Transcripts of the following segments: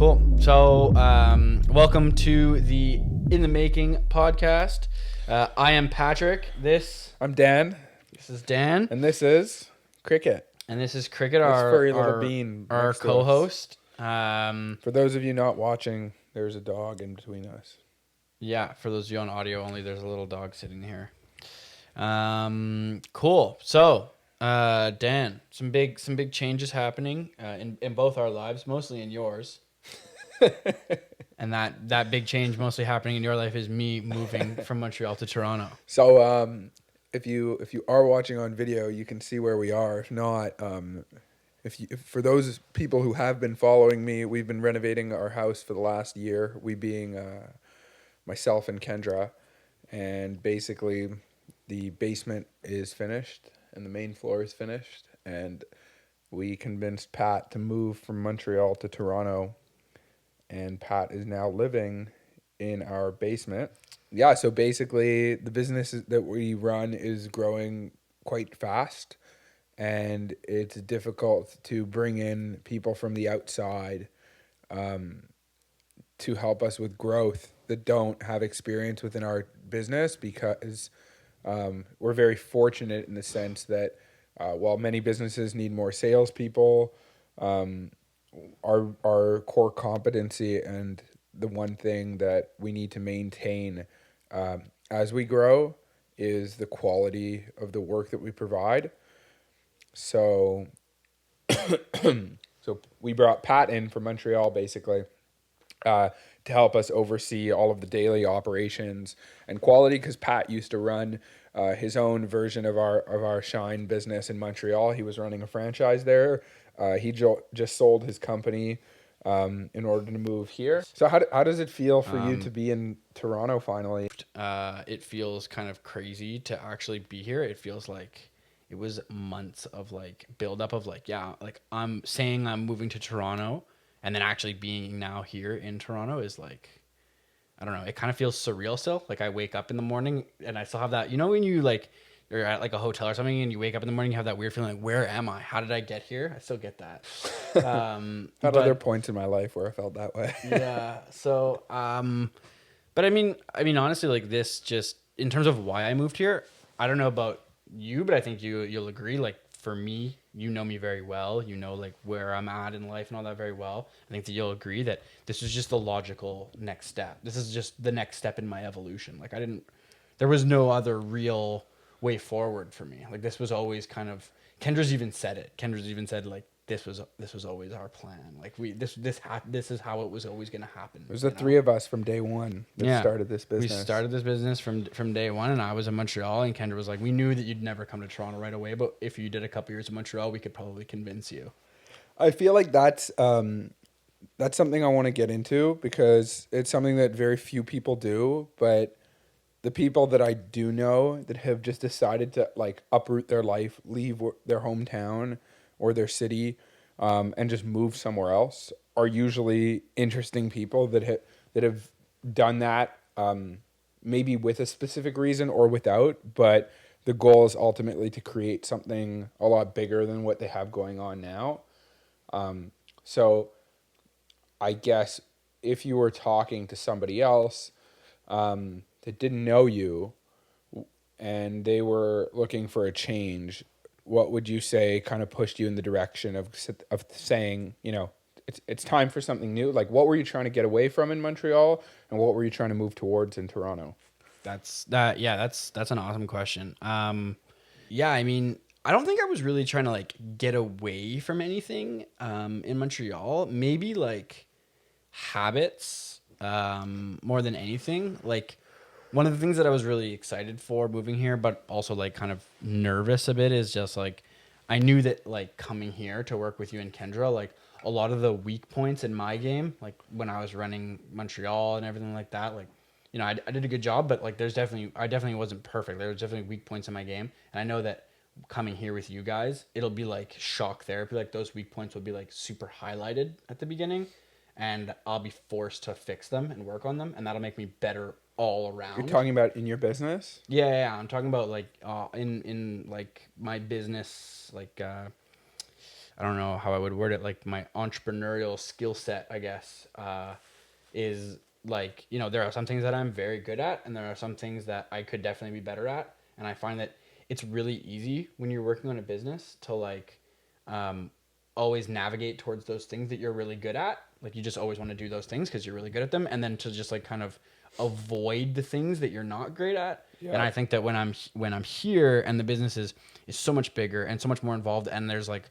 Cool. So, welcome to the In the Making podcast. I am Patrick. I'm Dan, This is Dan, and this is Cricket. and this is Cricket, This furry little bean our next to co-host. For those of you not watching, there's a dog in between us. Yeah, for those of you on audio only, there's a little dog sitting here. Cool. So, Dan, some big changes happening in both our lives, mostly in yours. And that big change mostly happening in your life is me moving from Montreal to Toronto. So, if you are watching on video, you can see where we are. If not, if for those people who have been following me, we've been renovating our house for the last year. We being myself and Kendra, and basically the basement is finished and the main floor is finished, and we convinced Pat to move from Montreal to Toronto, and Pat is now living in our basement. Yeah, so basically the business that we run is growing quite fast, and it's difficult to bring in people from the outside to help us with growth that don't have experience within our business, because we're very fortunate in the sense that while many businesses need more salespeople, our core competency and the one thing that we need to maintain as we grow is the quality of the work that we provide. So, so we brought Pat in from Montreal basically to help us oversee all of the daily operations and quality, because Pat used to run his own version of our Shine business in Montreal. He was running a franchise there. He just sold his company in order to move here. So how does it feel for you to be in Toronto finally? It feels kind of crazy to actually be here. It feels like it was months of like build up of like, yeah, like I'm saying I'm moving to Toronto and then actually being now here in Toronto is like, I don't know. It kind of feels surreal still. Like I wake up in the morning and I still have that, when you like, you're at like a hotel or something and you wake up in the morning, you have that weird feeling like, where am I? How did I get here? I still get that. Had other points in my life where I felt that way. Yeah. So, but I mean, honestly, like this just in terms of why I moved here, I don't know about you, but I think you'll agree. Like for me, you know me very well. You know like where I'm at in life and all that very well. I think that you'll agree that this is just the logical next step. This is just the next step in my evolution. Like there was no other real way forward for me. Like this was always kind of, Kendra's even said it. Kendra's even said like this was always our plan. Like this is how it was always going to happen. There's the three of us from day one that started this business. We started this business from day one, and I was in Montreal, and Kendra was like, we knew that you'd never come to Toronto right away, but if you did a couple years in Montreal, we could probably convince you. I feel like that's something I want to get into, because it's something that very few people do, but the people that I do know that have just decided to like uproot their life, leave their hometown or their city, and just move somewhere else are usually interesting people that have done that, maybe with a specific reason or without, but the goal is ultimately to create something a lot bigger than what they have going on now. So I guess if you were talking to somebody else that didn't know you and they were looking for a change, what would you say kind of pushed you in the direction of saying, it's time for something new? Like, what were you trying to get away from in Montreal, and what were you trying to move towards in Toronto? That's an awesome question. Yeah, I mean, I don't think I was really trying to like get away from anything in Montreal. Maybe like habits more than anything. Like one of the things that I was really excited for moving here, but also like kind of nervous a bit, is just like I knew that like coming here to work with you and Kendra, like a lot of the weak points in my game, like when I was running Montreal and everything like that, like I did a good job, but like I definitely wasn't perfect. There was definitely weak points in my game, and I know that coming here with you guys, it'll be like shock therapy. Like those weak points will be like super highlighted at the beginning, and I'll be forced to fix them and work on them, and that'll make me better all around. You're talking about in your business? Yeah. I'm talking about like in like my business, like I don't know how I would word it, like my entrepreneurial skill set, I guess, is like, you know, there are some things that I'm very good at, and there are some things that I could definitely be better at. And I find that it's really easy when you're working on a business to like, um, always navigate towards those things that you're really good at. Like you just always want to do those things because you're really good at them, and then to just like kind of avoid the things that you're not great at. And Yeah. I think that when I'm here and the business is so much bigger and so much more involved, and there's like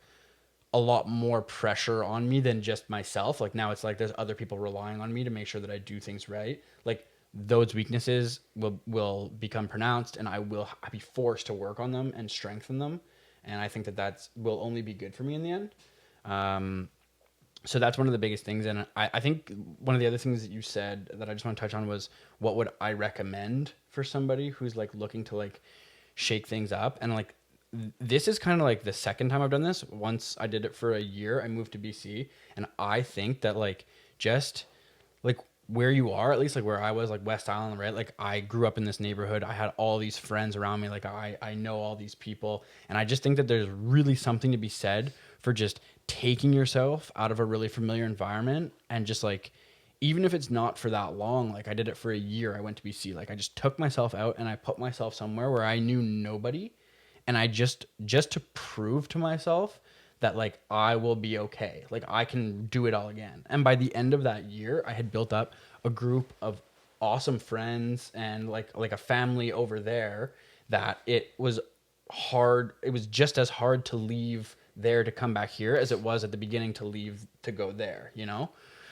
a lot more pressure on me than just myself. Like now it's like there's other people relying on me to make sure that I do things right. Like those weaknesses will become pronounced, and I will be forced to work on them and strengthen them. And I think that that's will only be good for me in the end. Um, so that's one of the biggest things. And I think one of the other things that you said that I just want to touch on was what would I recommend for somebody who's like looking to like shake things up. And like this is kind of like the second time I've done this. Once I did it for a year, I moved to BC, and I think that like just like where you are, at least like where I was, like West Island, right? Like I grew up in this neighborhood. I had all these friends around me. Like I know all these people. And I just think that there's really something to be said for just taking yourself out of a really familiar environment and just like, even if it's not for that long, like I did it for a year, I went to BC. Like I just took myself out and I put myself somewhere where I knew nobody. And I just to prove to myself that like I will be okay. Like I can do it all again. And by the end of that year, I had built up a group of awesome friends and like a family over there that it was hard. It was just as hard to leave there to come back here as it was at the beginning to leave to go there, you know?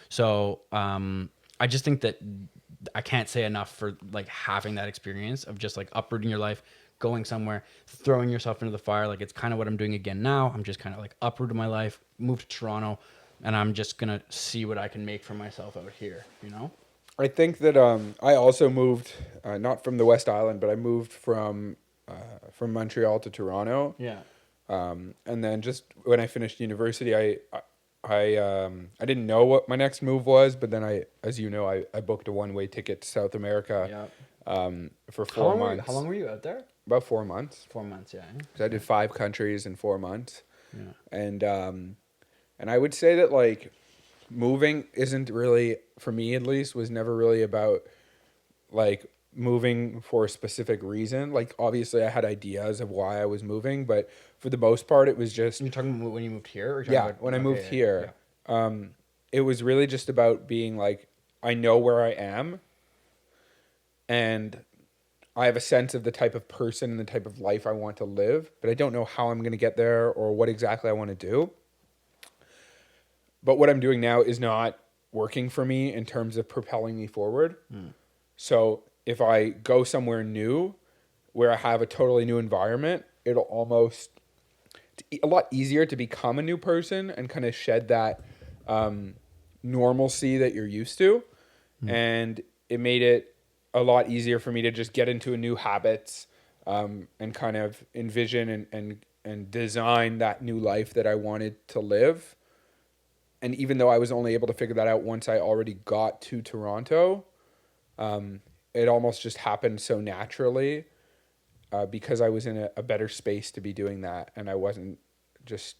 So, I just think that I can't say enough for like having that experience of just like uprooting your life, going somewhere, throwing yourself into the fire. Like it's kind of what I'm doing again now. I'm just kind of like uprooted my life, moved to Toronto, and I'm just gonna see what I can make for myself out here. You know? I think that I also moved not from the West Island, but I moved from Montreal to Toronto. Yeah. And then just when I finished university, I didn't know what my next move was, but then as you know, I booked a one-way ticket to South America Yeah. for How 4 long? months. How long were you out there? About 4 months. 4 months. Yeah. So I did 5 countries in 4 months, Yeah. and I would say that like moving isn't really, for me at least, was never really about like moving for a specific reason. Like obviously I had ideas of why I was moving, but for the most part it was just, You're talking about when you moved here, or you're talking yeah, about when I moved okay, here, it was really just about being like, I know where I am, and I have a sense of the type of person and the type of life I want to live, but I don't know how I'm going to get there or what exactly I want to do. But what I'm doing now is not working for me in terms of propelling me forward. So if I go somewhere new where I have a totally new environment, it'll almost a lot easier to become a new person and kind of shed that normalcy that you're used to. And it made it a lot easier for me to just get into a new habits and kind of envision and design that new life that I wanted to live. And even though I was only able to figure that out once I already got to Toronto, it almost just happened so naturally because I was in a better space to be doing that, and I wasn't just,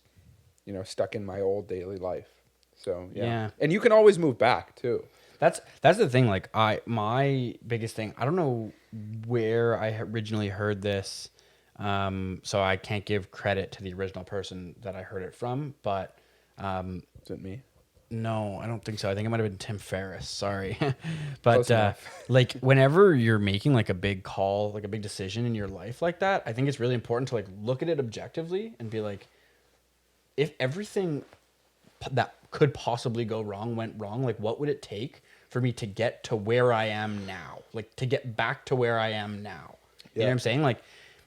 stuck in my old daily life. So yeah. Yeah. And you can always move back too. That's the thing. Like my biggest thing. I don't know where I originally heard this, so I can't give credit to the original person that I heard it from. But Is it me? no, I don't think so. I think it might have been Tim Ferriss. Sorry, Close but enough. like whenever you're making like a big call, like a big decision in your life like that, I think it's really important to like look at it objectively and be like, if everything that could possibly go wrong went wrong, like what would it take for me to get to where I am now, like to get back to where I am now? You know what I'm saying? Like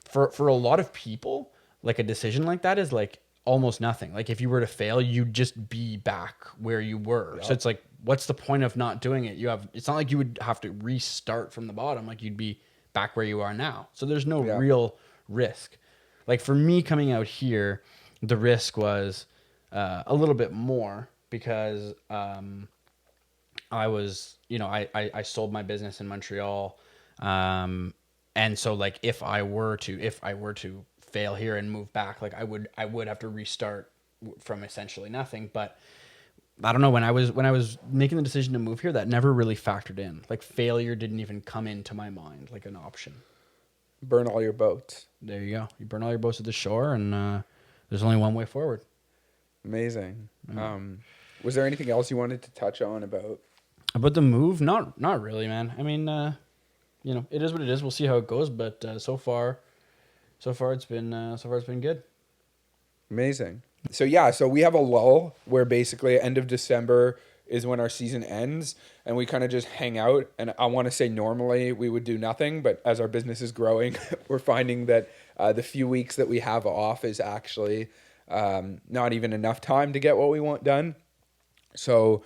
for a lot of people, like a decision like that is like almost nothing. Like if you were to fail, you'd just be back where you were. So it's like, what's the point of not doing it? It's not like you would have to restart from the bottom. Like you'd be back where you are now. So there's no real risk. Like for me coming out here, the risk was a little bit more because I was, I sold my business in Montreal. And so like if I were to fail here and move back, like I would have to restart from essentially nothing. But I don't know, when I was making the decision to move here, that never really factored in. Like failure didn't even come into my mind like an option. Burn all your boats. There you go. You burn all your boats at the shore, and there's only one way forward. Amazing. Was there anything else you wanted to touch on about? About the move, not really, man. I mean, it is what it is. We'll see how it goes, but so far it's been good. Amazing. So yeah, so we have a lull where basically end of December is when our season ends, and we kind of just hang out. And I want to say normally we would do nothing, but as our business is growing, we're finding that the few weeks that we have off is actually not even enough time to get what we want done. So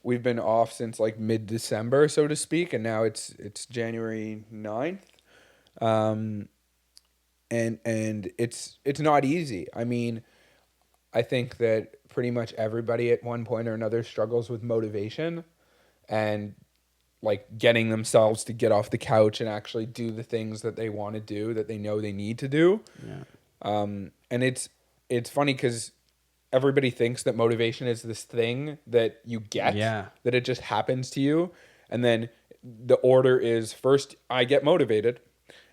we've been off since like mid-December, so to speak, and now it's January 9th. And it's not easy. I mean, I think that pretty much everybody at one point or another struggles with motivation and like getting themselves to get off the couch and actually do the things that they want to do, that they know they need to do. Yeah. And it's funny because everybody thinks that motivation is this thing that you get, that it just happens to you. And then the order is first I get motivated,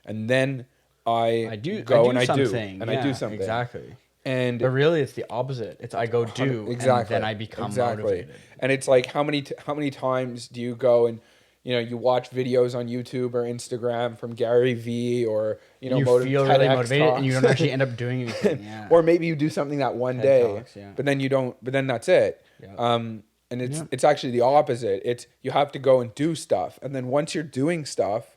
and then I do something. I do something. Exactly. But really, it's the opposite. It's I go do, exactly, and then I become motivated. And it's like how many times do you go and you watch videos on YouTube or Instagram from Gary Vee or you feel really motivated and you don't actually end up doing anything. Yeah. Or maybe you do something that one day, talks, but then you don't. But then that's it. Yeah. And it's actually the opposite. It's you have to go and do stuff, and then once you're doing stuff,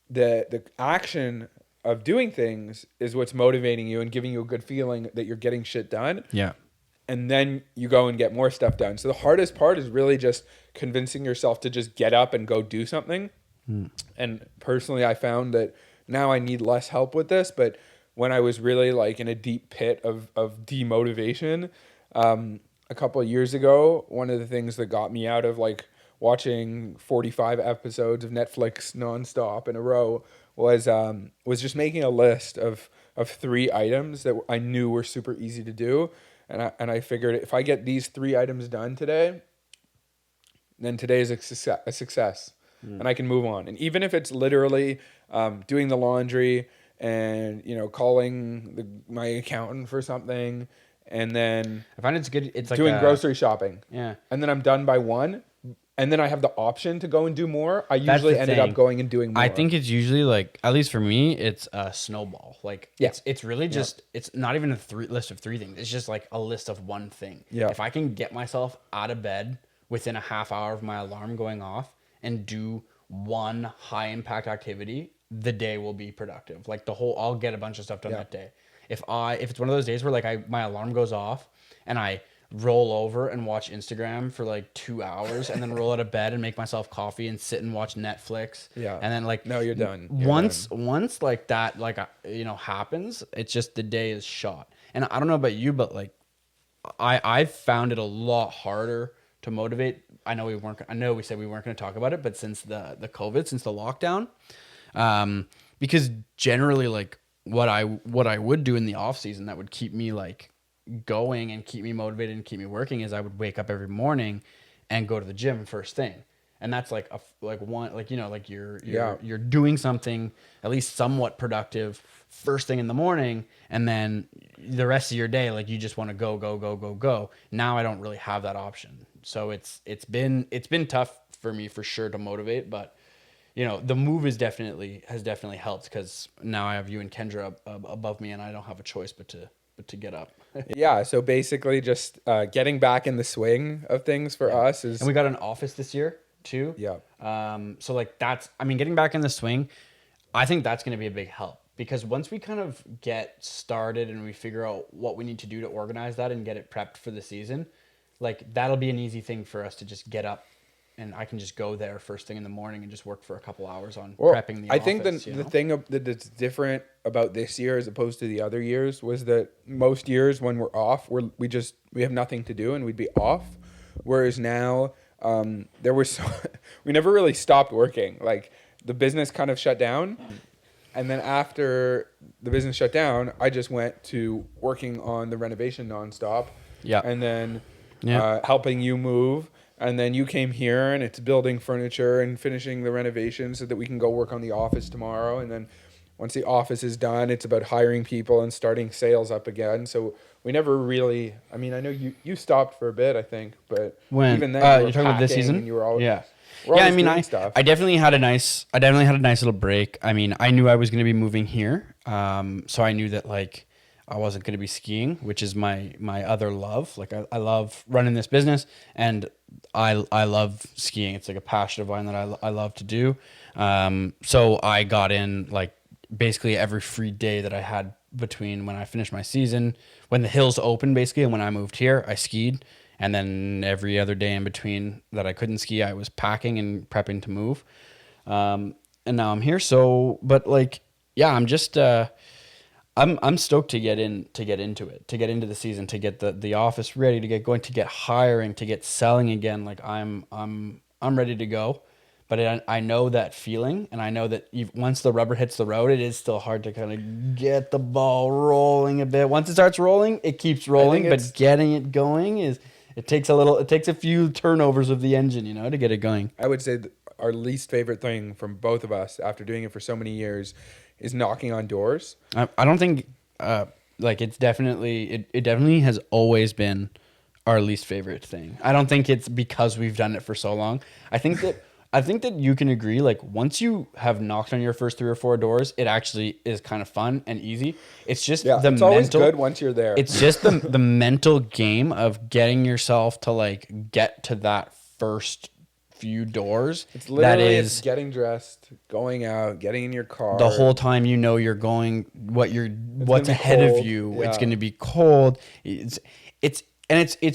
the action of doing things is what's motivating you and giving you a good feeling that you're getting shit done. Yeah. And then you go and get more stuff done. So the hardest part is really just convincing yourself to just get up and go do something. And personally, I found that now I need less help with this. But when I was really like in a deep pit of demotivation, a couple of years ago, one of the things that got me out of like watching 45 episodes of Netflix nonstop in a row was just making a list of 3 items that I knew were super easy to do. And I figured if I get these 3 items done today, then today is a success. And I can move on. And even if it's literally doing the laundry and calling my accountant for something, and then I find it's good. It's like doing grocery shopping. Yeah. And then I'm done by 1. And then I have the option to go and do more. I usually ended up going and doing more. I think it's usually like, at least for me, it's a snowball. Like it's really just, it's not even a list of 3 things. It's just like a list of 1 thing. Yeah. If I can get myself out of bed within a half hour of my alarm going off and do 1 high impact activity, the day will be productive. Like I'll get a bunch of stuff done that day. If it's one of those days where like my alarm goes off and I roll over and watch Instagram for like 2 hours and then roll out of bed and make myself coffee and sit and watch Netflix. Yeah. And then like, no, you're done. Once like that, like, happens, it's just the day is shot. And I don't know about you, but like I've found it a lot harder to motivate. I know we said we weren't going to talk about it, but since the COVID, since the lockdown, because generally like what I would do in the off season that would keep me like going and keep me motivated and keep me working is I would wake up every morning and go to the gym first thing. And that's like you're doing something at least somewhat productive first thing in the morning, and then the rest of your day like you just want to go. Now I don't really have that option. So it's been tough for me for sure to motivate, but the move has definitely helped because now I have you and Kendra above me and I don't have a choice but to get up. Yeah, so basically just getting back in the swing of things for us is... And we got an office this year too. Yeah. So like getting back in the swing, I think that's going to be a big help because once we kind of get started and we figure out what we need to do to organize that and get it prepped for the season, like that'll be an easy thing for us to just get up and I can just go there first thing in the morning and just work for a couple hours on prepping the office. I think the thing that's different about this year as opposed to the other years was that most years when we're off, we have nothing to do and we'd be off. Whereas now, we never really stopped working. Like the business kind of shut down. And then after the business shut down, I just went to working on the renovation nonstop. Yeah. And then Yeah. helping you move. And then you came here and it's building furniture and finishing the renovation so that we can go work on the office tomorrow. And then once the office is done, it's about hiring people and starting sales up again. So we never really, I mean, I know you stopped for a bit, I think, but When even then you're talking about this packing season, and you were always, yeah. we're Yeah, I always mean, doing stuff. I definitely had a nice little break. I mean, I knew I was going to be moving here, so I knew that like I wasn't going to be skiing, which is my other love. Like I love running this business, and I love skiing. It's like a passion of mine that I love to do. So I got in like basically every free day that I had between when I finished my season, when the hills opened basically, and when I moved here, I skied. And then every other day in between that I couldn't ski, I was packing and prepping to move. And now I'm here. So, but like, yeah, I'm just, I'm stoked to get into it, to get into the season, to get the office ready, to get going, to get hiring, to get selling again. Like I'm ready to go. But I know that feeling, and I know that once the rubber hits the road, it is still hard to kind of get the ball rolling a bit. Once it starts rolling, it keeps rolling, but getting it going it takes a few turnovers of the engine, to get it going. I would say our least favorite thing from both of us after doing it for so many years is knocking on doors. I don't think like it definitely has always been our least favorite thing. I don't think it's because we've done it for so long. I think that you can agree, like once you have knocked on your first 3 or 4 doors, it actually is kind of fun and easy. It's just it's always good once you're there. It's just the mental game of getting yourself to like get to that first few doors. It's literally it's getting dressed, going out, getting in your car. The whole time you're going, what's ahead of you. Yeah. It's going to be cold. It's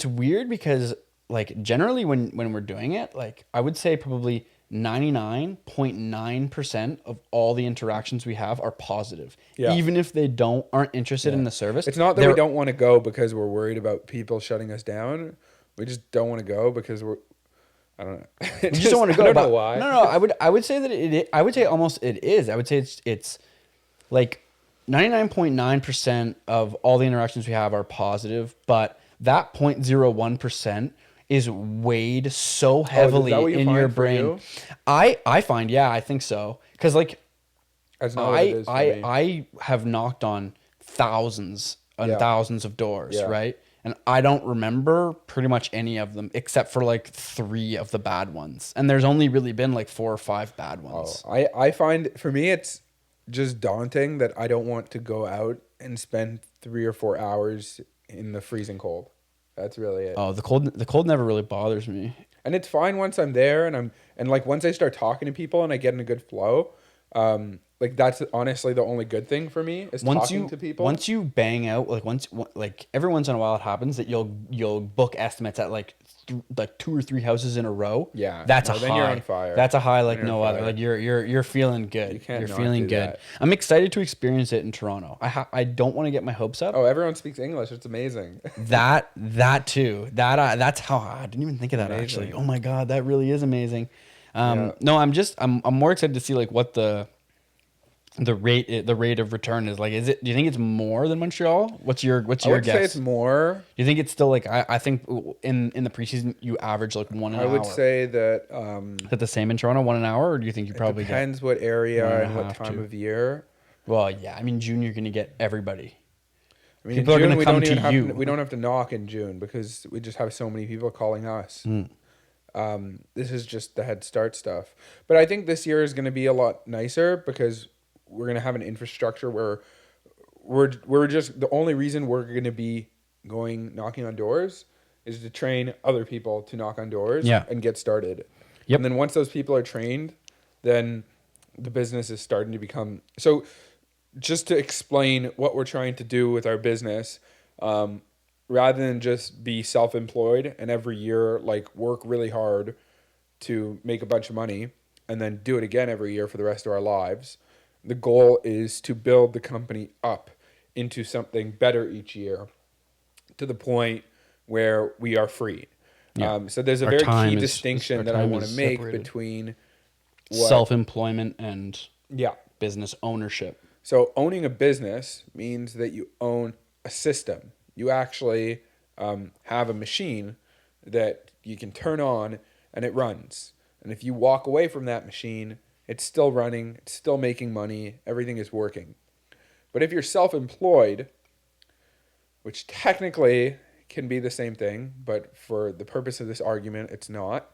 weird because like generally when we're doing it, like I would say probably 99.9% of all the interactions we have are positive. Yeah. Even if they aren't interested in the service. It's not that we don't want to go because we're worried about people shutting us down. We just don't want to go because I don't know. We just don't want to go. I don't know why. No. I would say that I would say almost it is. I would say it's like 99.9% of all the interactions we have are positive, but that 0.01% is weighed so heavily in your brain. You? I find, yeah, I think so. Because like I have knocked on thousands and thousands of doors, right? And I don't remember pretty much any of them except for like 3 of the bad ones. And there's only really been like 4 or 5 bad ones. I find for me it's just daunting that I don't want to go out and spend 3 or 4 hours in the freezing cold. That's really it. Oh, the cold never really bothers me. And it's fine once I'm there and like once I start talking to people and I get in a good flow, like that's honestly the only good thing for me is talking to people. Once you bang out, like every once in a while it happens that you'll book estimates at like 2 or 3 houses in a row. Yeah, that's a high. Then you're on fire. That's a high like no other. Like you're feeling good. You're feeling good. That. I'm excited to experience it in Toronto. I don't want to get my hopes up. Oh, everyone speaks English. It's amazing. that too. That's how I didn't even think of that actually. Oh my god, that really is amazing. No, I'm more excited to see like what the rate of return is like. Do you think it's more than Montreal? What's your guess? I would say it's more. Do you think it's still like I think in the preseason you average like 1 an hour? I would say that is that the same in Toronto, 1 an hour, or do you think you probably depends what area and what time of year? Well, yeah, I mean June you're gonna get everybody. I mean, people are gonna come to you. We don't have to knock in June because we just have so many people calling us. This is just the head start stuff, but I think this year is going to be a lot nicer because we're going to have an infrastructure where we're just the only reason we're going to be knocking on doors is to train other people to knock on doors and get started. Yep. And then once those people are trained, then the business is starting to become so. Just to explain what we're trying to do with our business, rather than just be self-employed and every year like work really hard to make a bunch of money and then do it again every year for the rest of our lives. The goal is to build the company up into something better each year to the point where we are free. Yeah. So there's a very key distinction that I want to make between self-employment and Yeah. business ownership. So owning a business means that you own a system. You actually have a machine that you can turn on and it runs. And if you walk away from that machine, it's still running, it's still making money, everything is working. But if you're self-employed, which technically can be the same thing, but for the purpose of this argument, it's not,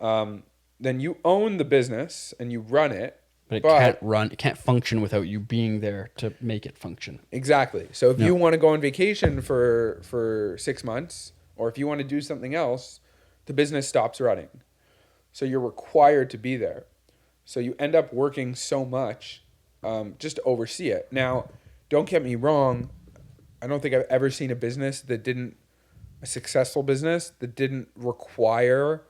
then you own the business and you run it. But it can't function without you being there to make it function. Exactly. So if you want to go on vacation for 6 months, or if you want to do something else, the business stops running. So you're required to be there. So you end up working so much just to oversee it. Now, don't get me wrong. I don't think I've ever seen a successful business that didn't require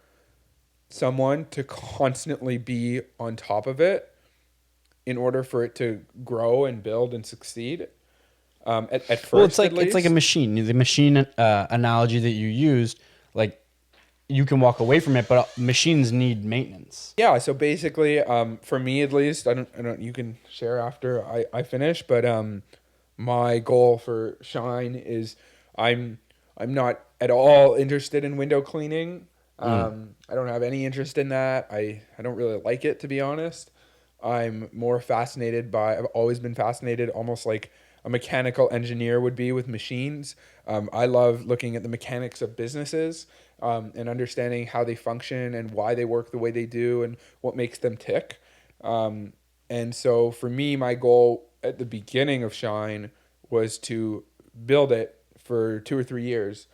someone to constantly be on top of it in order for it to grow and build and succeed. At first, well, it's like a machine. The machine analogy that you used, like you can walk away from it, but machines need maintenance. Yeah. So basically, for me at least, I don't. You can share after I finish, but my goal for Shine is I'm not at all interested in window cleaning. I don't have any interest in that. I don't really like it, to be honest. I'm more fascinated I've always been fascinated almost like a mechanical engineer would be with machines. I love looking at the mechanics of businesses and understanding how they function and why they work the way they do and what makes them tick. And so for me, my goal at the beginning of Shine was to build it for 2 or 3 years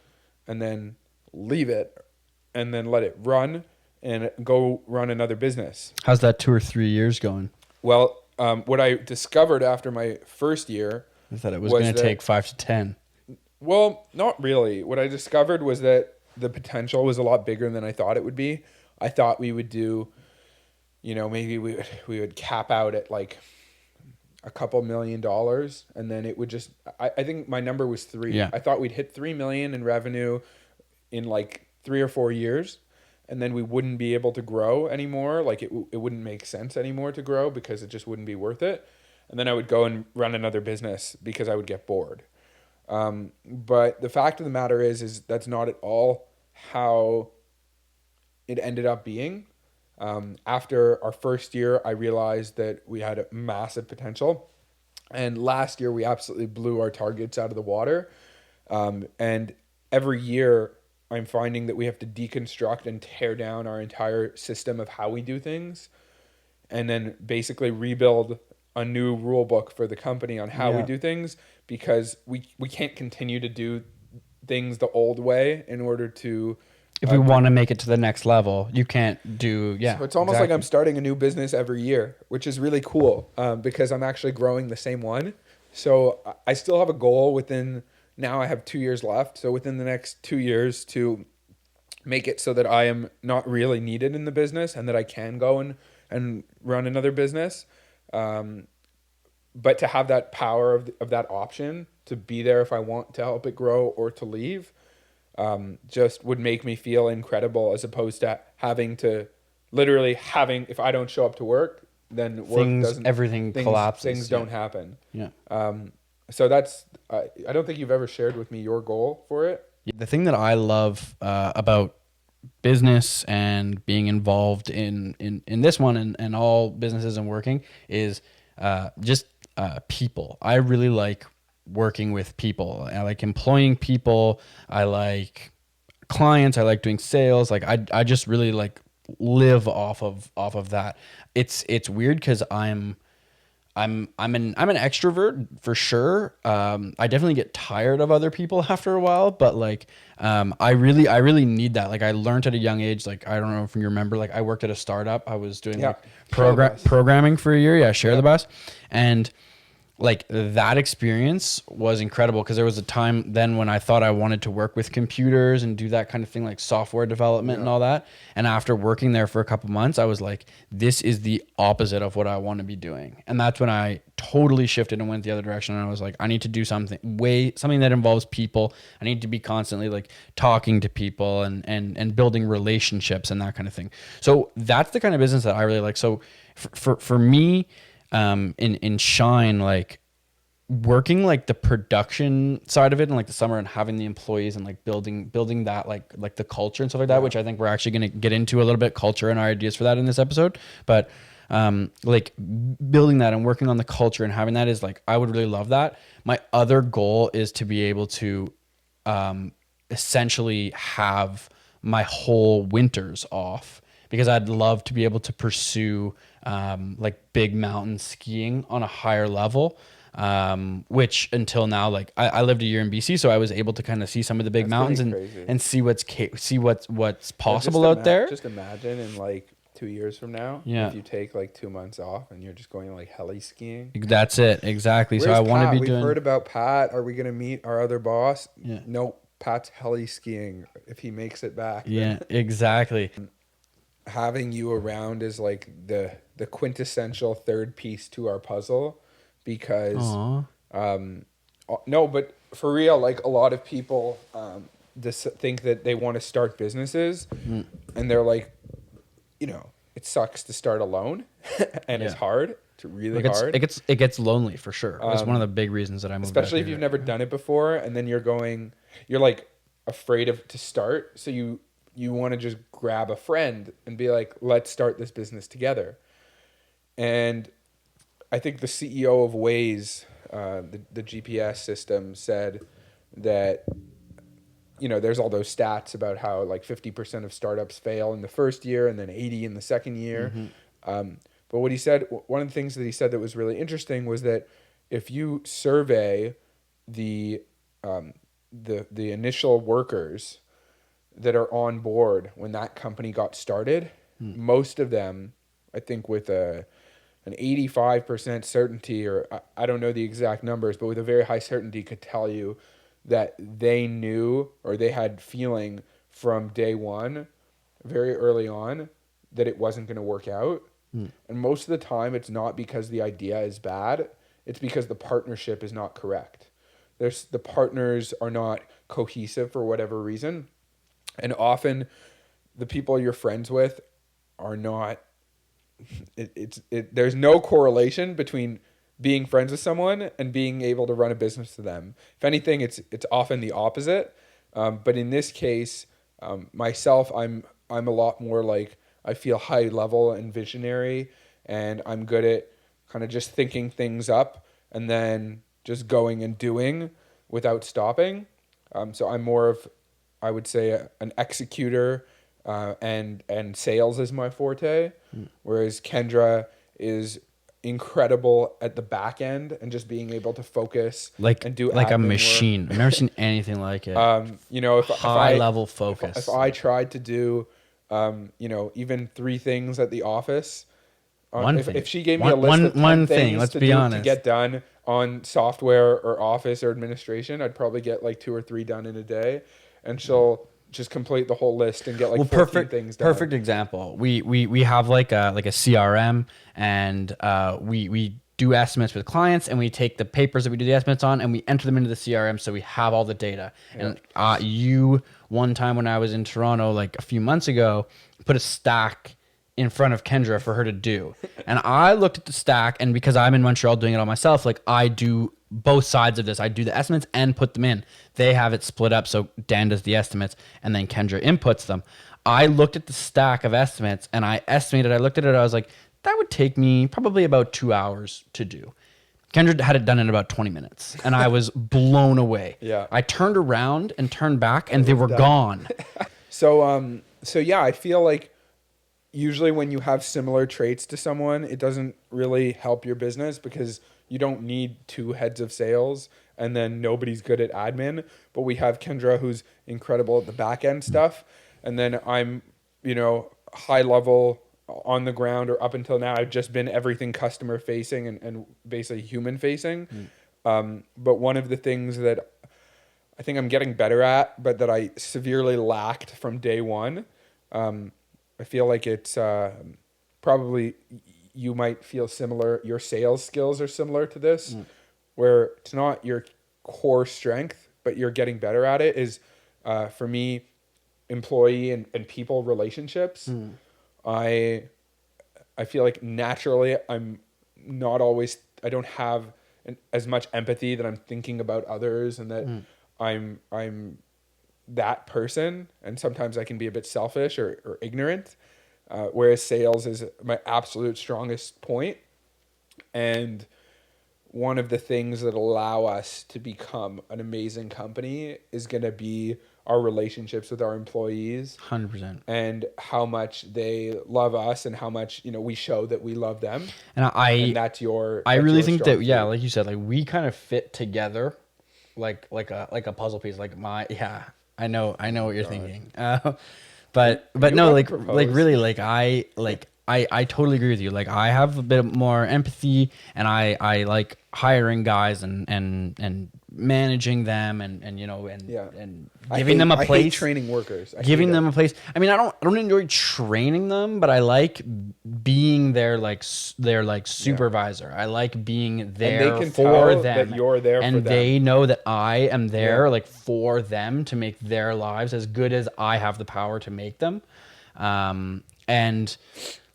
and then leave it and then let it run and go run another business. How's that 2 or 3 years going? Well, what I discovered after my first year I thought it was going to take 5 to 10. Well, not really. What I discovered was that the potential was a lot bigger than I thought it would be. I thought we would do, maybe we would cap out at like a couple $1 million, and then it would just. I think my number was 3. Yeah. I thought we'd hit 3 million in revenue in like 3 or 4 years. And then we wouldn't be able to grow anymore. Like it wouldn't make sense anymore to grow because it just wouldn't be worth it. And then I would go and run another business because I would get bored. But the fact of the matter is that's not at all how it ended up being. After our first year, I realized that we had a massive potential. And last year, we absolutely blew our targets out of the water. And every year, I'm finding that we have to deconstruct and tear down our entire system of how we do things and then basically rebuild a new rule book for the company on how we do things because we can't continue to do things the old way in order to... If we want to make it to the next level, you can't do... Yeah, so it's almost like I'm starting a new business every year, which is really cool because I'm actually growing the same one. So I still have a goal within... Now I have 2 years left. So within the next 2 years to make it so that I am not really needed in the business and that I can go and run another business. But to have that power of that option to be there if I want to help it grow or to leave just would make me feel incredible as opposed to if I don't show up to work, then everything collapses. Things don't happen. Yeah. So that's, I don't think you've ever shared with me your goal for it. The thing that I love about business and being involved in this one and all businesses and working is just people. I really like working with people. I like employing people. I like clients. I like doing sales. Like I just really like live off of that. It's weird because I'm an extrovert for sure. I definitely get tired of other people after a while, but like I really need that. Like I learned at a young age. Like I don't know if you remember. Like I worked at a startup. I was doing programming for a year. Yeah, Share the Bus, and like that experience was incredible because there was a time then when I thought I wanted to work with computers and do that kind of thing, like software development and all that. And after working there for a couple months, I was like, this is the opposite of what I want to be doing. And that's when I totally shifted and went the other direction. And I was like, I need to do something that involves people. I need to be constantly like talking to people and building relationships and that kind of thing. So that's the kind of business that I really like. So for me, in Shine, like working like the production side of it and like the summer and having the employees and like building that like the culture and stuff like that, which I think we're actually going to get into a little bit, culture and our ideas for that in this episode. But like building that and working on the culture and having that is like, I would really love that. My other goal is to be able to essentially have my whole winters off, because I'd love to be able to pursue like big mountain skiing on a higher level. Which until now, like I lived a year in BC, so I was able to kind of see some of the big mountains and see what's possible out there. Just imagine in like 2 years from now, if you take like 2 months off and you're just going like heli skiing. That's it, exactly. Where's so I want to be We've doing. heard about Pat. Are we gonna meet our other boss? Yeah. Nope. Pat's heli skiing if he makes it back. Yeah, exactly. Having you around is like the quintessential third piece to our puzzle, because no, but for real, like a lot of people think that they want to start businesses and they're like, you know, it sucks to start alone and it's hard. It's really hard. It gets lonely for sure. That's one of the big reasons that I moved. Especially if you've never done it before, and then you're like afraid to start. So you want to just grab a friend and be like, let's start this business together. And I think the CEO of Waze, the GPS system, said that, you know, there's all those stats about how like 50% of startups fail in the first year and then 80 in the second year. But what he said, one of the things that he said that was really interesting was that if you survey the initial workers that are on board when that company got started, most of them, I think with an 85% certainty, or I don't know the exact numbers, but with a very high certainty could tell you that they knew, or they had feeling from day one, very early on, that it wasn't going to work out. And most of the time it's not because the idea is bad, it's because the partnership is not correct. The partners are not cohesive for whatever reason. And often the people you're friends with are not, there's no correlation between being friends with someone and being able to run a business to them. If anything, it's often the opposite. But in this case, myself, I'm a lot more like, I feel high level and visionary, and I'm good at kind of just thinking things up and then just going and doing without stopping. So I'm more of, I would say, an executor, and sales is my forte, whereas Kendra is incredible at the back end and just being able to focus and do like a admin machine. work. I've never seen anything like it. You know, high level focus. If I tried to do, you know, even 3 things at the office, if she gave me a list of 10 things to get done on software or office or administration, I'd probably get like 2 or 3 done in a day, and she'll just complete the whole list and get like 14 things done. Perfect example. We have like a CRM, and we do estimates with clients, and we take the papers that we do the estimates on and we enter them into the CRM, so we have all the data. And one time when I was in Toronto like a few months ago, put a stack in front of Kendra for her to do. And I looked at the stack, and because I'm in Montreal doing it all myself, like I do both sides of this. I do the estimates and put them in. They have it split up, so Dan does the estimates and then Kendra inputs them. I looked at the stack of estimates and I estimated, I looked at it, I was like, that would take me probably about 2 hours to do. Kendra had it done in about 20 minutes, and I was blown away. Yeah. I turned around and turned back, and they were gone. So yeah, I feel like usually when you have similar traits to someone, it doesn't really help your business, because you don't need 2 heads of sales and then nobody's good at admin. But we have Kendra, who's incredible at the back end stuff. And then I'm, you know, high level on the ground, or up until now, I've just been everything customer facing and basically human facing. But one of the things that I think I'm getting better at, but that I severely lacked from day one, I feel like it's probably, you might feel similar. Your sales skills are similar to this, where it's not your core strength, but you're getting better at it, is for me, employee and people relationships. I feel like naturally I'm not always, I don't have as much empathy, that I'm thinking about others, and that I'm that person. And sometimes I can be a bit selfish or ignorant. Whereas sales is my absolute strongest point. And one of the things that allow us to become an amazing company is going to be our relationships with our employees, 100%. and how much they love us, and how much, you know, we show that we love them. And And that's I really think strong that, yeah, suit. like you said, like we kind of fit together, like a puzzle piece. Like I know what you're thinking. But you no, about to like propose? really, I totally agree with you. Like I have a bit more empathy, and I like hiring guys and managing them, and you know, Yeah. and I giving hate, them a I place, hate training workers. I giving hate them it. a place. I mean, I don't enjoy training them, but I like being their supervisor. I like being And they there can for tell that them, you're there for and they them. know that I am there Yeah. like for them to make their lives as good as I have the power to make them. And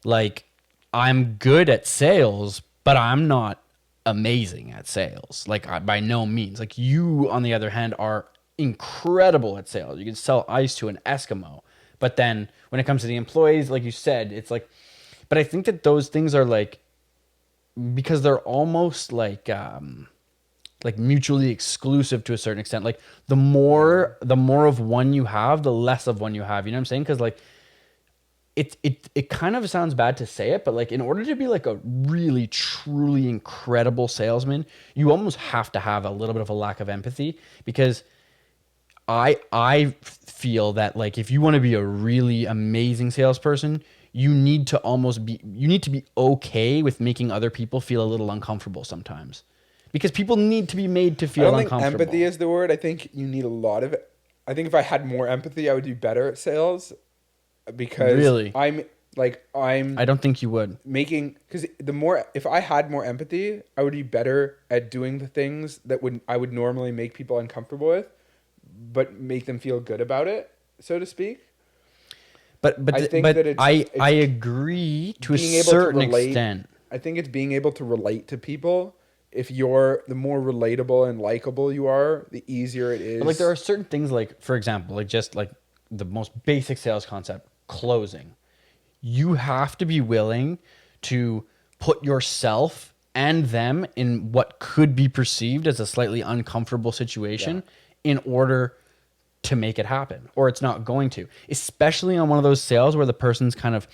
like I'm good at sales, but I'm not amazing at sales. Like by no means. Like you, on the other hand, are incredible at sales. You can sell ice to an Eskimo. But then when it comes to the employees, like you said, it's like, but I think that those things are like, because they're almost like mutually exclusive to a certain extent. Like the more of one you have, the less of one you have. You know what I'm saying? Because like it kind of sounds bad to say it, but like in order to be like a really truly incredible salesman, you almost have to have a little bit of a lack of empathy, because I feel that like if you want to be a really amazing salesperson, you need to be okay with making other people feel a little uncomfortable sometimes. Because people need to be made to I don't feel think empathy uncomfortable. is the word. I think you need a lot of it. I think if I had more empathy, I would do better at sales, because Really. I'm I don't think you would. making, because the more, if I had more empathy, I would be better at doing the things that I would normally make people uncomfortable with, but make them feel good about it, so to speak. I think that I it's agree to a being able to certain relate. extent. I think it's being able to relate to people. If you're, the more relatable and likable you are, the easier it But like there is. are certain things, like for example, like just like the most basic sales concept, closing. You have to be willing to put yourself and them in what could be perceived as a slightly uncomfortable Yeah. situation in order to make it happen, or it's not going to. Especially on one of those sales where the person's kind of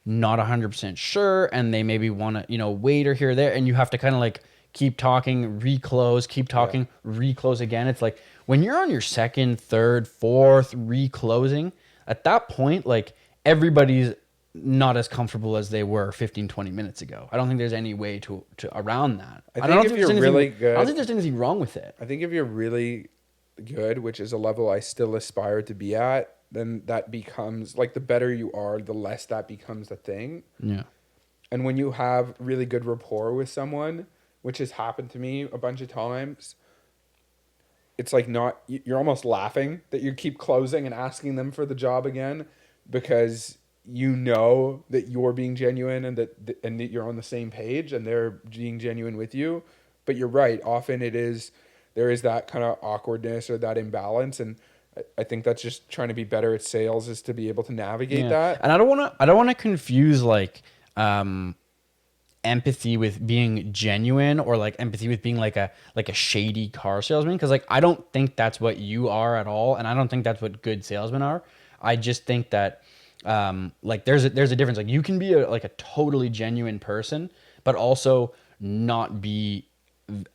not 100% sure, and they maybe want to, you know, wait or here or there, and you have to kind of like keep talking, reclose, keep Yeah. talking, reclose again. It's like when you're on your second, third, fourth reclosing, at that point, like everybody's not as comfortable as they were 15, 20 minutes ago. I don't think there's any way to around that. I I don't think think if there's you're anything really I don't think good, there's anything wrong with it. I think if you're really good, which is a level I still aspire to be at, then that becomes like, the better you are, the less that becomes a thing. Yeah. And when you have really good rapport with someone, which has happened to me a bunch of times, it's like, not, you're almost laughing that you keep closing and asking them for the job again, because you know that you're being genuine, and that you're on the same page, and they're being genuine with you. But you're right, often there is that kind of awkwardness or that imbalance, and I think that's just trying to be better at sales, is to be able to navigate Yeah. that. And I don't want to confuse like um empathy with being genuine, or like empathy with being like a shady car salesman, because like I don't think that's what you are at all, and I don't think that's what good salesmen are. I just think that like there's a difference. Like you can be like a totally genuine person, but also not be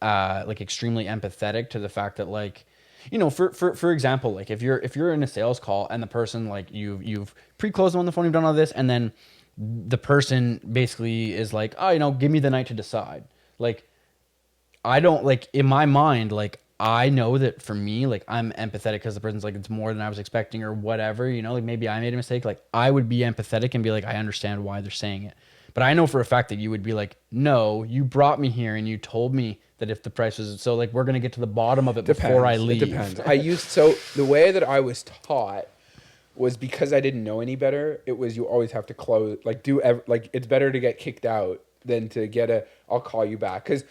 like extremely empathetic to the fact that, like, you know, for example, like if you're in a sales call and the person, like, you've pre-closed them on the phone, you've done all this, and then the person basically is like, oh, you know, give me the night to decide. Like, I don't, like, in my mind, like, I know that for me, like, I'm empathetic because the person's like, it's more than I was expecting or whatever, you know, like maybe I made a mistake. Like, I would be empathetic and be like, I understand why they're saying it. But I know for a fact that you would be like, no, you brought me here and you told me that if the price was so, like, we're going to get to the bottom of it before I leave. It depends. So the way that I was taught was, because I didn't know any better. It was, you always have to close, like, like, it's better to get kicked out than to get a I'll call you back. Because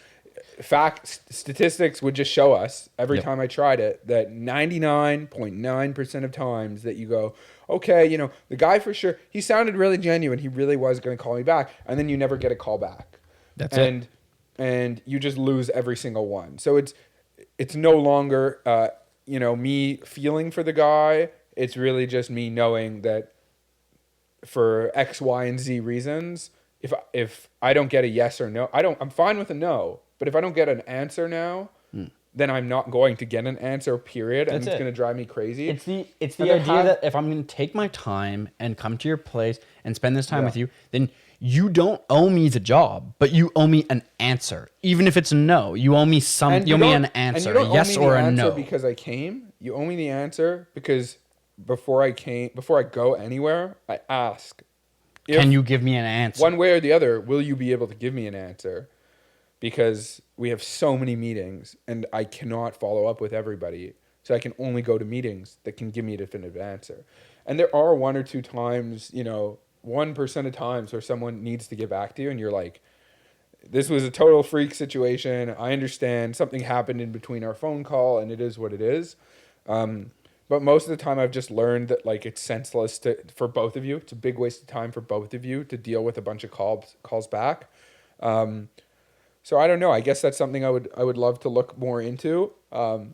statistics would just show us every Yep. time I tried it that 99.9% of times that you go, okay, you know, the guy for sure, he sounded really genuine. He really was going to call me back. And then you never get a call back. That's it. And you just lose every single one. So it's no longer, you know, me feeling for the guy. It's really just me knowing that for X, Y, and Z reasons, if I don't get a yes or no, I'm fine with a no. But if I don't get an answer now, then I'm not going to get an answer, period. And That's it's it. going to drive me crazy. It's the And idea that if I'm going to take my time and come to your place and spend this time with you, then you don't owe me the job, but you owe me an answer. Even if it's a no, you owe me you owe me an answer, a yes or a no. Because I came. You owe me the answer because before I go anywhere, I ask, Can you give me an answer? one way or the other, will you be able to give me an answer? Because we have so many meetings and I cannot follow up with everybody. So I can only go to meetings that can give me a definitive answer. And there are one or two times, you know, 1% of times where someone needs to get back to you and you're like, this was a total freak situation. I understand something happened in between our phone call and it is what it is. But most of the time I've just learned that like it's senseless for both of you. It's a big waste of time for both of you to deal with a bunch of calls back. So I don't know. I guess that's something I would love to look more into. I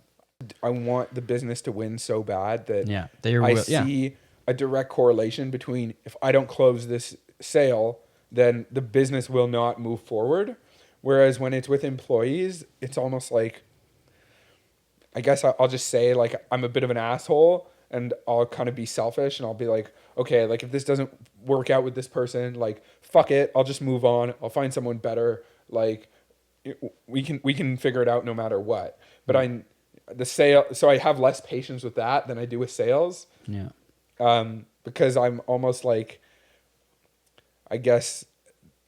want the business to win so bad that I see a direct correlation between if I don't close this sale, then the business will not move forward. Whereas when it's with employees, it's almost like, I guess I'll just say like I'm a bit of an asshole and I'll kind of be selfish and I'll be like, okay, like if this doesn't work out with this person, like fuck it, I'll just move on. I'll find someone better. Like we can figure it out no matter what. But so I have less patience with that than I do with sales. Yeah. Because I'm almost like, I guess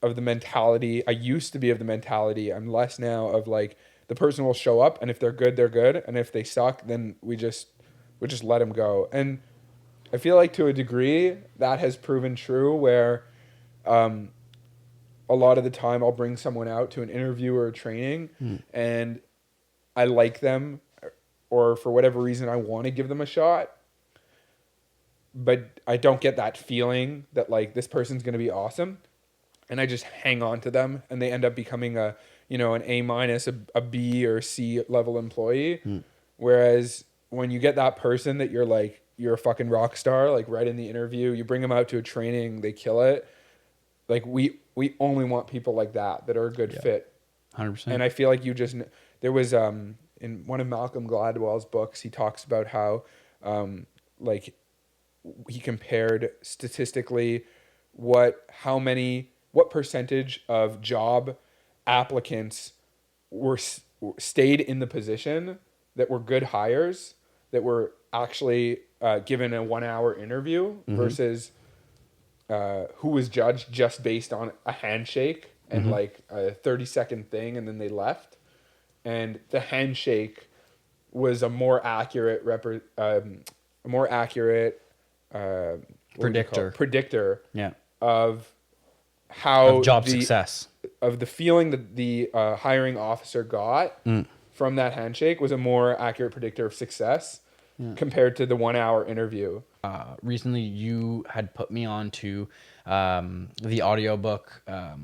of the mentality, I used to be of the mentality, I'm less now of like, the person will show up and if they're good, they're good. And if they suck, then we just let them go. And I feel like to a degree that has proven true where, a lot of the time I'll bring someone out to an interview or a training and I like them or for whatever reason I want to give them a shot, but I don't get that feeling that like this person's going to be awesome. And I just hang on to them and they end up becoming an A-, a B or C level employee. Whereas when you get that person that you're a fucking rock star, like right in the interview, you bring them out to a training, they kill it. Like we only want people like that are a good fit. 100%. And I feel like there was, in one of Malcolm Gladwell's books, he talks about how, like he compared statistically what percentage of job applicants stayed in the position that were good hires, that were actually given a 1-hour interview versus who was judged just based on a handshake and like a 30-second thing and then they left. And the handshake was a more accurate predictor of how of job success, of the feeling that the hiring officer got from that handshake was a more accurate predictor of success compared to the 1-hour interview. Recently you had put me on to the audiobook. I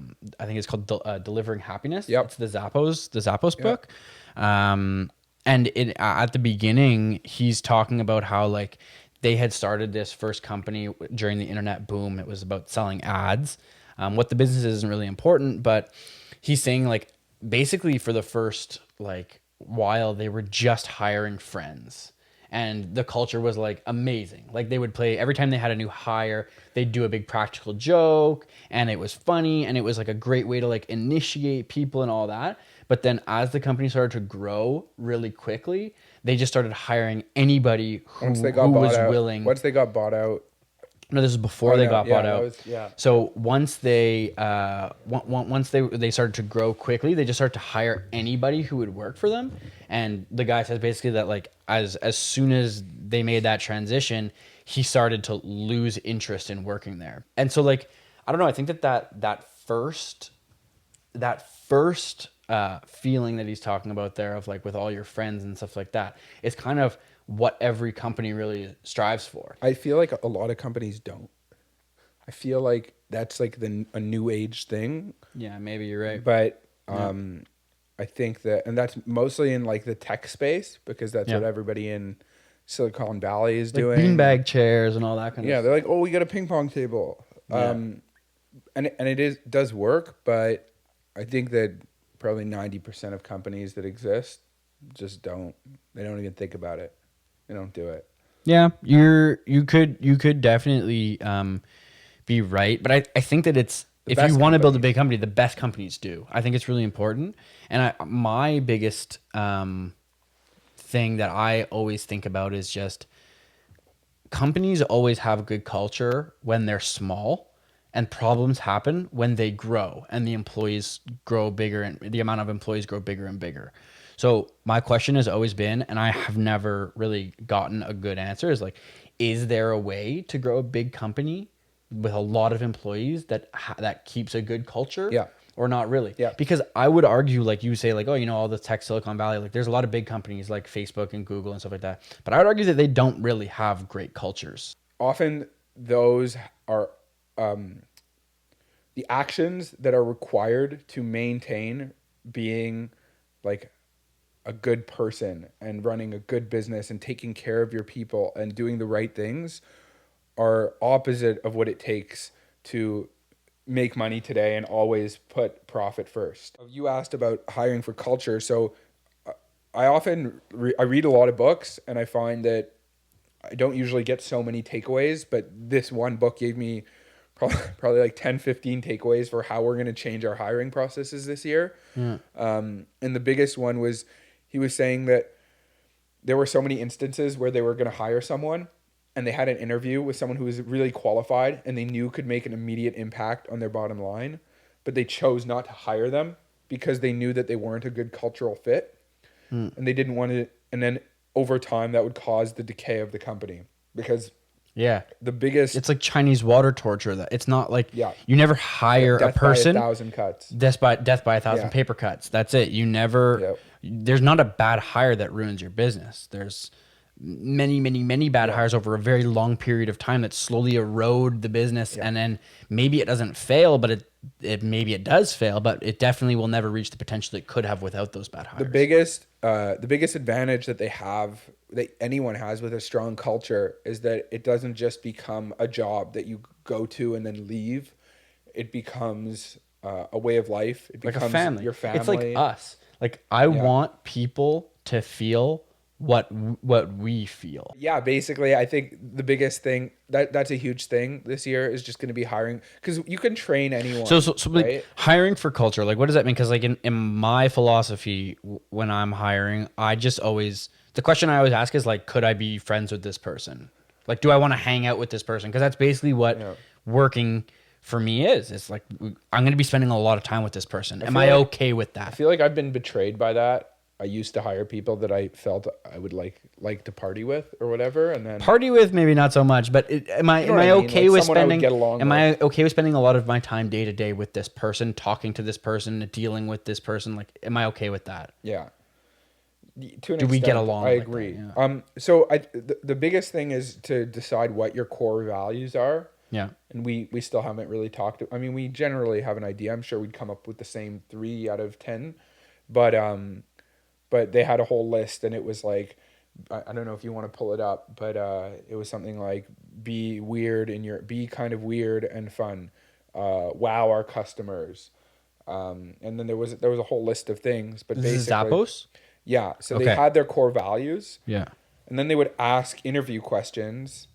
think it's called Delivering Happiness. Yep. It's the Zappos book. And at the beginning, he's talking about how like they had started this first company during the internet boom. It was about selling ads. What the business isn't really important, but he's saying like basically for the first like while they were just hiring friends. And the culture was like amazing. Like they would play every time they had a new hire, they'd do a big practical joke and it was funny and it was like a great way to like initiate people and all that. But then as the company started to grow really quickly, they just started hiring anybody who was willing. Once they got bought out. No, this is before they got bought out. Yeah. So once they started to grow quickly, they just started to hire anybody who would work for them. And the guy says basically that like as soon as they made that transition, he started to lose interest in working there. And so like I don't know, I think that first that first feeling that he's talking about there of like with all your friends and stuff like that is kind of what every company really strives for. I feel like a lot of companies don't. I feel like that's like a new age thing, Yeah, maybe you're right. but Yeah. I think that, and that's mostly in like the tech space because that's Yeah. what everybody in Silicon Valley is Like doing. beanbag chairs and all that kind Yeah, of they're like, oh, we got a ping pong table, Yeah. and it does work, but I think that probably 90% of companies that exist just don't. They don't even think about it. They don't do it. Yeah, you could definitely be right, but I think that it's if you best want to build a companies. big company, the best companies do. I think it's really important, and my biggest thing that I always think about is just companies always have good culture when they're small, and problems happen when they grow and the employees grow bigger and the amount of employees grow bigger and bigger. So my question has always been, and I have never really gotten a good answer, is there a way to grow a big company with a lot of employees that keeps a good culture? Yeah. Or not really? Yeah. Because I would argue, like you say, like, oh, all the tech Silicon Valley, like there's a lot of big companies like Facebook and Google and stuff like that. But I would argue that they don't really have great cultures. Often those are the actions that are required to maintain being like a good person and running a good business and taking care of your people and doing the right things are opposite of what it takes to make money today and always put profit first. You asked about hiring for culture. So I often I read a lot of books and I find that I don't usually get so many takeaways, but this one book gave me probably like 10, 15 takeaways for how we're going to change our hiring processes this year. Yeah. And the biggest one was he was saying that there were so many instances where they were going to hire someone and they had an interview with someone who was really qualified and they knew could make an immediate impact on their bottom line, but they chose not to hire them because they knew that they weren't a good cultural fit and they didn't want to. And then over time that would cause the decay of the company because Yeah. the biggest It's like Chinese water torture. That it's not like Yeah. you never hire a death person. by 1,000 cuts. Death by 1,000 Yeah. paper cuts. That's it. You never. Yep. There's not a bad hire that ruins your business. There's many bad hires over a very long period of time that slowly erode the business, and then maybe it doesn't fail, but it maybe it does fail, but it definitely will never reach the potential it could have without those bad hires. The biggest advantage that they have, that anyone has with a strong culture, is that it doesn't just become a job that you go to and then leave. It becomes a way of life. It Like becomes a family. your family. It's like us. Like I want people to feel what we feel. Yeah, basically, I think the biggest thing that's a huge thing this year is just going to be hiring, because you can train anyone. So like, right? hiring for culture, like what does that mean? Because like in my philosophy, when I'm hiring, I just always, the question I always ask is like, could I be friends with this person? Like, do I want to hang out with this person? Because that's basically what working for me is. It's like, I'm going to be spending a lot of time with this person. Am I okay with that? I feel like I've been betrayed by that. I used to hire people that I felt I would like to party with or whatever, and then Party with, maybe not so much, but am I okay with spending? I okay with spending a lot of my time day to day with this person, talking to this person, dealing with this person? Like, am I okay with that? Yeah. To an Do we get extent, along? I like agree. that? Yeah. So the biggest thing is to decide what your core values are. Yeah. And we still haven't really talked. I mean, we generally have an idea. I'm sure we'd come up with the same 3 out of 10, but they had a whole list, and it was like, I don't know if you want to pull it up, but it was something like be kind of weird and fun, wow our customers, and then there was a whole list of things. But This is basically, Zappos? yeah. So Okay. they had their core values, Yeah. and then they would ask interview questions.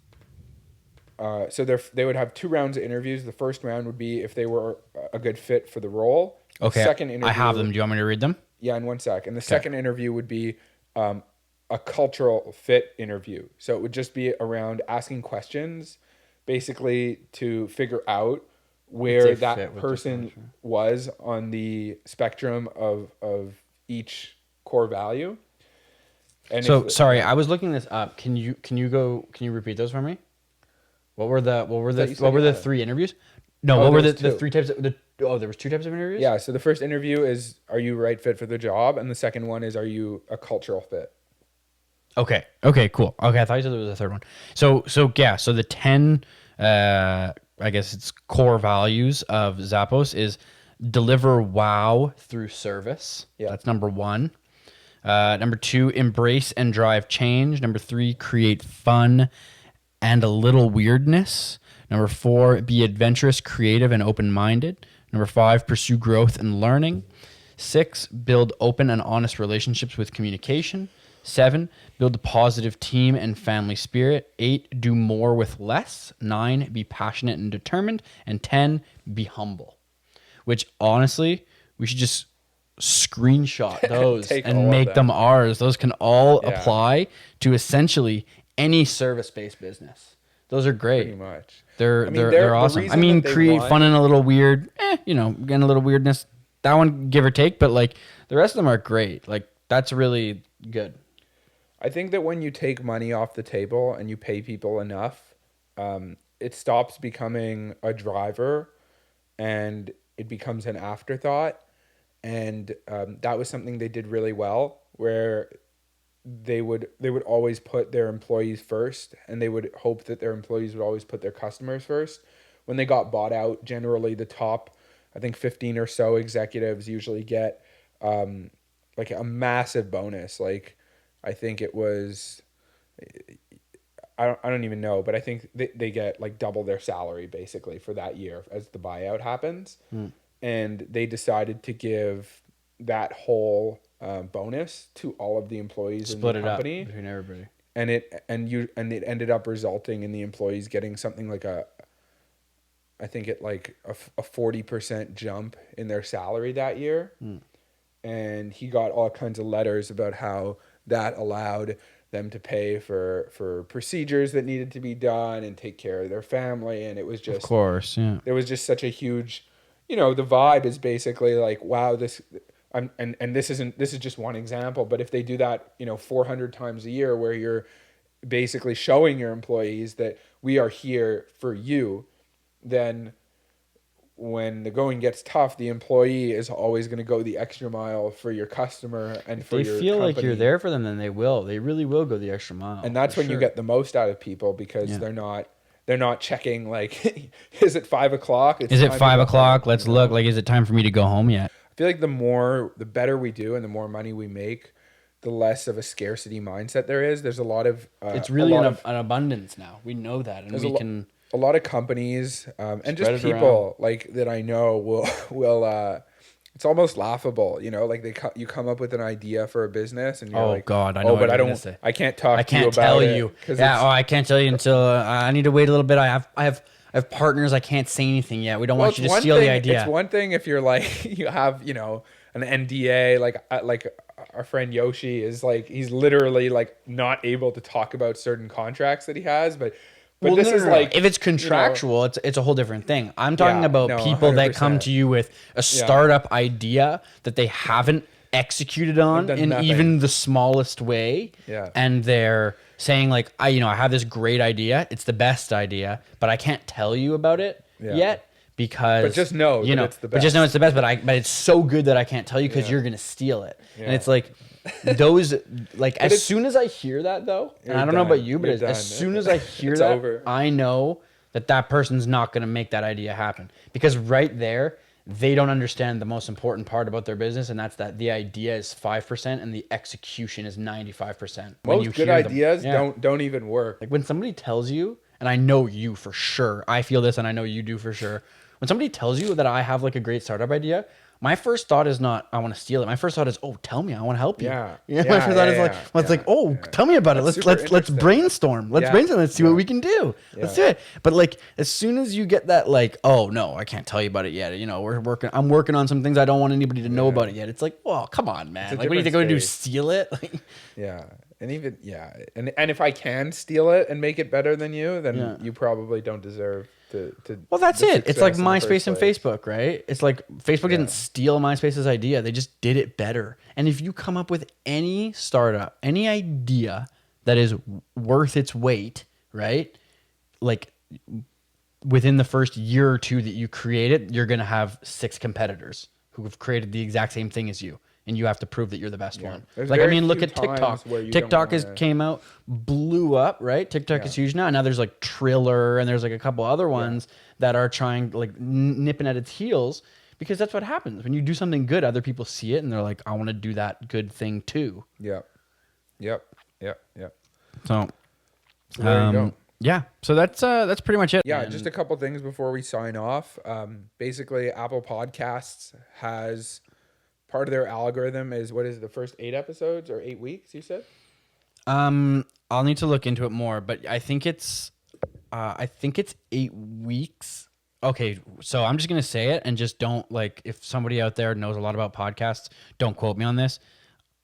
So they would have 2 rounds of interviews. The first round would be if they were a good fit for the role. Okay. Second interview, I have them. Do you want me to read them? Yeah, in 1 sec. And the second interview would be a cultural fit interview. So it would just be around asking questions, basically to figure out where fit that with the person culture. was on the spectrum of each core value. And So sorry, I was looking this up. Can you repeat those for me? What were thought you said the you had it. 3 interviews? No, Oh, what were there was the two. three types of the? Oh, there was two types of interviews. Yeah, so the first interview is, are you right fit for the job? And the second one is, are you a cultural fit? Okay. Okay. Cool. Okay. I thought you said there was a third one. So yeah. So the 10, I guess it's core values of Zappos is deliver wow through service. Yeah. That's number one. Number two, embrace and drive change. Number three, create fun and a little weirdness. Number four, be adventurous, creative, and open minded. Number five, pursue growth and learning. Six, build open and honest relationships with communication. Seven, build a positive team and family spirit. Eight, do more with less. Nine, be passionate and determined. And 10, be humble. Which honestly, we should just screenshot those Take all and of make them. them ours. Those can all Yeah. apply to essentially any service-based business. Those are great. Pretty much. They're I mean, they're, they're- they're the awesome. I reason mean, that they create won- fun and a little weird, again, a little weirdness. That one, give or take, but like the rest of them are great. Like that's really good. I think that when you take money off the table and you pay people enough, it stops becoming a driver and it becomes an afterthought. And that was something they did really well, where they would always put their employees first, and they would hope that their employees would always put their customers first. When they got bought out, generally the top, I think 15 or so executives usually get like a massive bonus. Like I think it was, I don't even know, but I think they get like double their salary basically for that year as the buyout happens. And they decided to give that whole bonus to all of the employees Split in it the up company. between everybody. And it ended up resulting in the employees getting something like I think it like a 40% jump in their salary that year. And he got all kinds of letters about how that allowed them to pay for procedures that needed to be done and take care of their family. And it was just, Of course, yeah. there was just such a huge, the vibe is basically like, wow, this, and this is just one example, but if they do that, 400 times a year, where you're basically showing your employees that we are here for you, then when the going gets tough, the employee is always going to go the extra mile for your customer and for They your feel like you're company. there for them, then they will. They really will go the extra mile. And that's for when you sure. get the most out of people, because Yeah. they're not checking like, is it 5 o'clock? It's Is it time to 5 go o'clock? home. Let's look. Like, is it time for me to go home yet? I feel like the better we do and the more money we make, the less of a scarcity mindset there is. There's a lot of It's really an abundance now. We know that, and There's we a lo- can. a lot of companies and Spread just it people like that I know will it's almost laughable, like you come up with an idea for a business and you're Oh like, God, I know oh, what but you're I gonna don't, say. I can't talk I to you can't about tell it you. 'cause Yeah. it's- Oh, I can't tell you until I need to wait a little bit. I have partners. I can't say anything yet. We don't want you to steal the idea. It's one thing if you're like you have an NDA, like our friend Yoshi is like, he's literally like not able to talk about certain contracts that he has, but Well, this no, is no, no. like, if it's contractual, it's a whole different thing. I'm talking Yeah, about no, people that come 100%. to you with a startup idea that they haven't executed on done in nothing. even the smallest way. Yeah. And they're saying like, I have this great idea. It's the best idea, but I can't tell you about it yet because But just know that it's the But just know best. it's the best. But it's so good that I can't tell you because you're gonna steal it. And Yeah. it's like those like as it's- soon as I hear that though, and You're I don't know about done. you, but You're as done. soon as I hear It's that, over. I know that person's not going to make that idea happen, because right there they don't understand the most important part about their business, and that's that the idea is 5% and the execution is 95%. When you most good hear them. ideas Yeah. don't even work. Like when somebody tells you, and I know you for sure, I feel this and I know you do for sure. When somebody tells you that I have like a great startup idea, my first thought is not I want to steal it. My first thought is, oh, tell me, I want to help you. Yeah. My Yeah, first thought is yeah, like, yeah, well, it's yeah, like, oh, yeah. tell me about it. That's Let's super let's interesting. brainstorm. Let's Yeah, brainstorm. Let's see yeah. what we can do. Let's do Yeah. it. But like as soon as you get that, like, oh no, I can't tell you about it yet. I'm working on some things I don't want anybody to know about it yet. It's like, well, come on, man. a Like, what do you think I'm different gonna do? space. Steal it? Like, Yeah. And even and if I can steal it and make it better than you, then Yeah. you probably don't deserve to well, that's the it. It's like success in the MySpace first and place. Facebook, right? It's like Facebook didn't steal MySpace's idea. They just did it better. And if you come up with any startup, any idea that is worth its weight, right? Like within the first year or two that you create it, you're going to have 6 competitors who have created the exact same thing as you. And you have to prove that you're the best one. There's Like, I very mean, look few at TikTok. times where you TikTok don't wanna- came out, blew up, right? TikTok is huge now. And now there's like Triller and there's like a couple other ones that are trying, like nipping at its heels, because that's what happens. When you do something good, other people see it and they're like, I want to do that good thing too. Yep. So, there you go. Yeah. So that's pretty much it. Yeah, And just a couple things before we sign off. Basically, Apple Podcasts has part of their algorithm is, what is it, the first 8 episodes or 8 weeks, you said? I'll need to look into it more, but I think it's 8 weeks. Okay, so I'm just gonna say it and just don't, like, if somebody out there knows a lot about podcasts, don't quote me on this.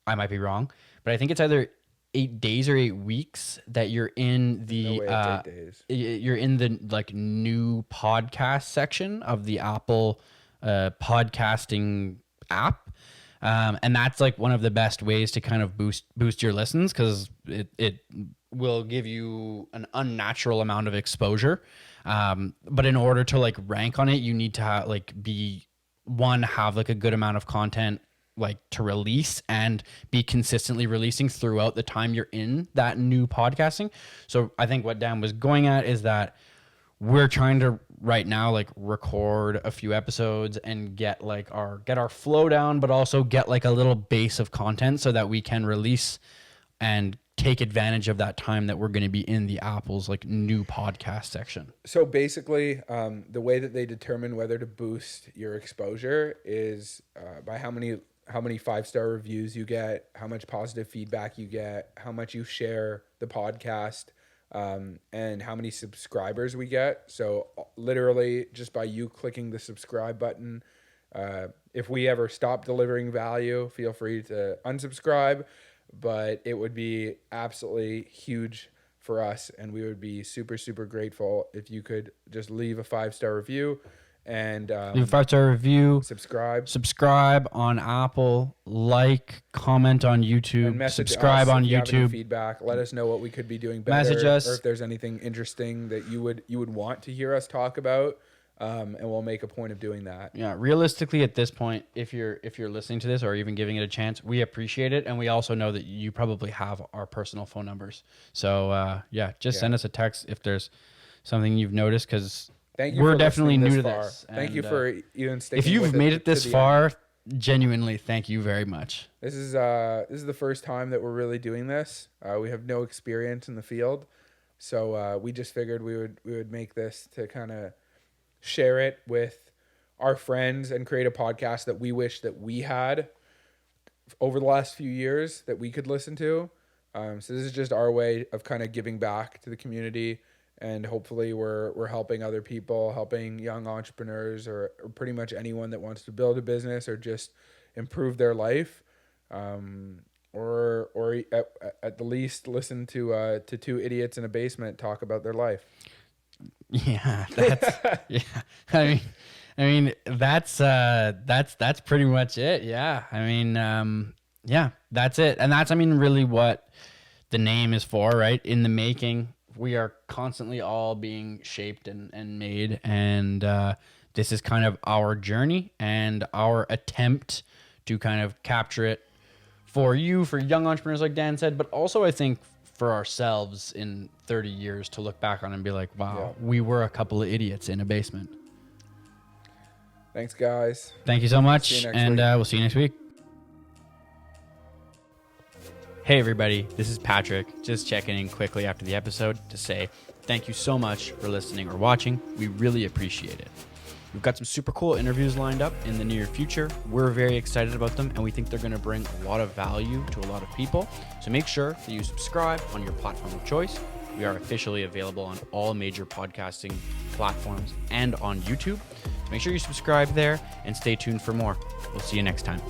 I might be wrong, but I think it's either 8 days or 8 weeks that you're in the No way it's 8 days. you're in the like new podcast section of the Apple podcasting app. And that's like one of the best ways to kind of boost your listens, because it will give you an unnatural amount of exposure. But in order to like rank on it, you need to have like a good amount of content like to release and be consistently releasing throughout the time you're in that new podcasting. So I think what Dan was going at is that we're trying to right now like record a few episodes and get our flow down, but also get like a little base of content so that we can release and take advantage of that time that we're going to be in the Apple's like new podcast section. So basically, the way that they determine whether to boost your exposure is by how many 5-star reviews you get, how much positive feedback you get, how much you share the podcast, and how many subscribers we get. So literally just by you clicking the subscribe button, if we ever stop delivering value, feel free to unsubscribe, but it would be absolutely huge for us. And we would be super, super grateful if you could just leave a 5-star review and Leave a 5-star review, subscribe on Apple, like, comment on YouTube, and message subscribe us on if you have any YouTube. feedback. Let us know what we could be doing better, Message us. or if there's anything interesting that you would want to hear us talk about, and we'll make a point of doing that. Yeah, realistically at this point, if you're listening to this or even giving it a chance, we appreciate it, and we also know that you probably have our personal phone numbers. So send us a text if there's something you've noticed, because we're definitely new to this. Thank you for even sticking. If you've with made it this to the far, end. genuinely, thank you very much. This is the first time that we're really doing this. We have no experience in the field, so we just figured we would make this to kind of share it with our friends and create a podcast that we wish that we had over the last few years that we could listen to. So this is just our way of kind of giving back to the community. And hopefully we're helping other people, helping young entrepreneurs or pretty much anyone that wants to build a business or just improve their life, or at the least listen to 2 idiots in a basement talk about their life. Yeah, that's yeah. I mean that's pretty much it. Yeah, I mean yeah, that's it, and that's really what the name is for, right? In the making. We are constantly all being shaped and made, and this is kind of our journey and our attempt to kind of capture it for young entrepreneurs, like Dan said, but also I think for ourselves in 30 years to look back on and be like, wow, we were a couple of idiots in a basement. Thanks, guys. Thank you so much, and we'll see you next week. Hey everybody, this is Patrick, just checking in quickly after the episode to say thank you so much for listening or watching. We really appreciate it. We've got some super cool interviews lined up in the near future. We're very excited about them, and we think they're going to bring a lot of value to a lot of people. So make sure that you subscribe on your platform of choice. We are officially available on all major podcasting platforms and on YouTube. So make sure you subscribe there and stay tuned for more. We'll see you next time.